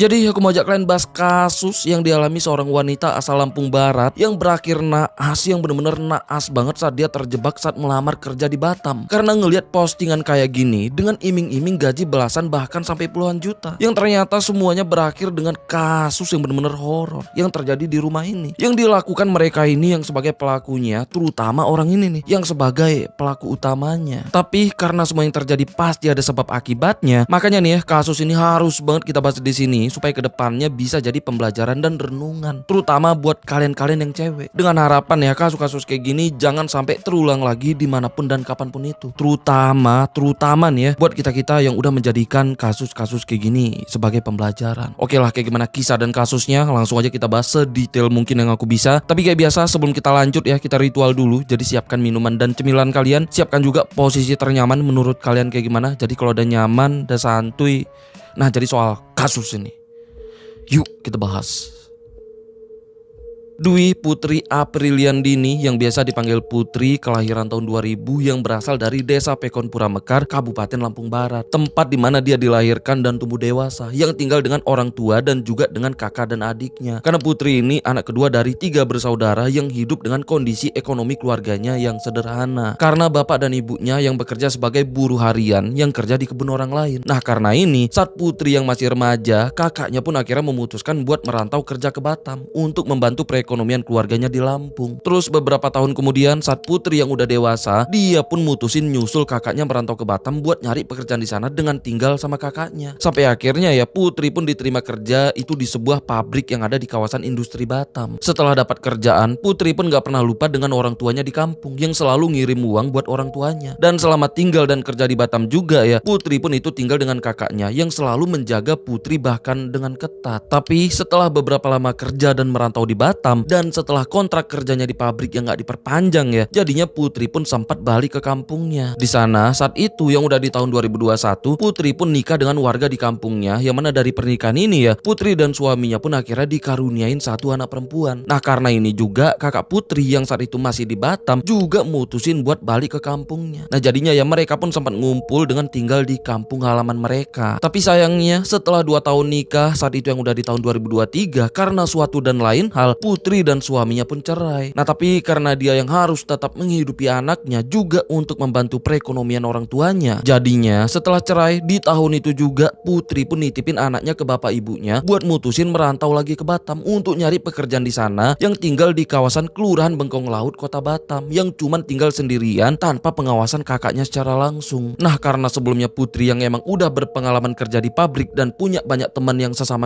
Jadi aku mau ajak kalian bahas kasus yang dialami seorang wanita asal Lampung Barat yang berakhir naas, yang bener-bener naas banget saat dia terjebak saat melamar kerja di Batam. Karena ngelihat postingan kayak gini dengan iming-iming gaji belasan bahkan sampai puluhan juta. Yang ternyata semuanya berakhir dengan kasus yang bener-bener horor yang terjadi di rumah ini. Yang dilakukan mereka ini yang sebagai pelakunya, terutama orang ini nih yang sebagai pelaku utamanya. Tapi karena semua yang terjadi pasti ada sebab akibatnya, makanya nih ya kasus ini harus banget kita bahas di sini supaya kedepannya bisa jadi pembelajaran dan renungan, terutama buat kalian-kalian yang cewek. Dengan harapan ya kasus-kasus kayak gini jangan sampai terulang lagi dimanapun dan kapanpun itu. Terutama nih ya buat kita-kita yang udah menjadikan kasus-kasus kayak gini sebagai pembelajaran. Oke lah, kayak gimana kisah dan kasusnya langsung aja kita bahas sedetail mungkin yang aku bisa. Tapi kayak biasa sebelum kita lanjut ya, kita ritual dulu. Jadi siapkan minuman dan cemilan kalian, siapkan juga posisi ternyaman menurut kalian kayak gimana. Jadi kalau udah nyaman, udah santuy. Nah, jadi soal kasus ini, yuk kita bahas. Dwi Putri Apriliandini yang biasa dipanggil Putri, kelahiran tahun 2000, yang berasal dari Desa Pekonpura Mekar, Kabupaten Lampung Barat. Tempat di mana dia dilahirkan dan tumbuh dewasa, yang tinggal dengan orang tua dan juga dengan kakak dan adiknya. Karena Putri ini anak kedua dari 3 bersaudara yang hidup dengan kondisi ekonomi keluarganya yang sederhana. Karena bapak dan ibunya yang bekerja sebagai buruh harian yang kerja di kebun orang lain. Nah, karena ini saat Putri yang masih remaja, kakaknya pun akhirnya memutuskan buat merantau kerja ke Batam untuk membantu perekonomian keluarganya di Lampung. Terus beberapa tahun kemudian saat Putri yang udah dewasa, dia pun mutusin nyusul kakaknya merantau ke Batam buat nyari pekerjaan di sana dengan tinggal sama kakaknya. Sampai akhirnya ya Putri pun diterima kerja itu di sebuah pabrik yang ada di kawasan industri Batam. Setelah dapat kerjaan, Putri pun gak pernah lupa dengan orang tuanya di kampung yang selalu ngirim uang buat orang tuanya. Dan selama tinggal dan kerja di Batam juga ya, Putri pun itu tinggal dengan kakaknya yang selalu menjaga Putri bahkan dengan ketat. Tapi setelah beberapa lama kerja dan merantau di Batam, dan setelah kontrak kerjanya di pabrik yang gak diperpanjang ya, jadinya Putri pun sempat balik ke kampungnya. Di sana saat itu yang udah di tahun 2021, Putri pun nikah dengan warga di kampungnya, yang mana dari pernikahan ini ya Putri dan suaminya pun akhirnya dikaruniain 1 anak perempuan. Nah, karena ini juga kakak Putri yang saat itu masih di Batam juga mutusin buat balik ke kampungnya. Nah, jadinya ya mereka pun sempat ngumpul dengan tinggal di kampung halaman mereka. Tapi sayangnya setelah 2 tahun nikah, saat itu yang udah di tahun 2023, karena suatu dan lain hal Putri dan suaminya pun cerai. Nah, tapi karena dia yang harus tetap menghidupi anaknya juga untuk membantu perekonomian orang tuanya, jadinya setelah cerai di tahun itu juga Putri pun nitipin anaknya ke bapak ibunya buat mutusin merantau lagi ke Batam untuk nyari pekerjaan di sana, yang tinggal di kawasan Kelurahan Bengkong Laut, Kota Batam, yang cuman tinggal sendirian tanpa pengawasan kakaknya secara langsung. Nah, karena sebelumnya Putri yang emang udah berpengalaman kerja di pabrik dan punya banyak teman yang sesama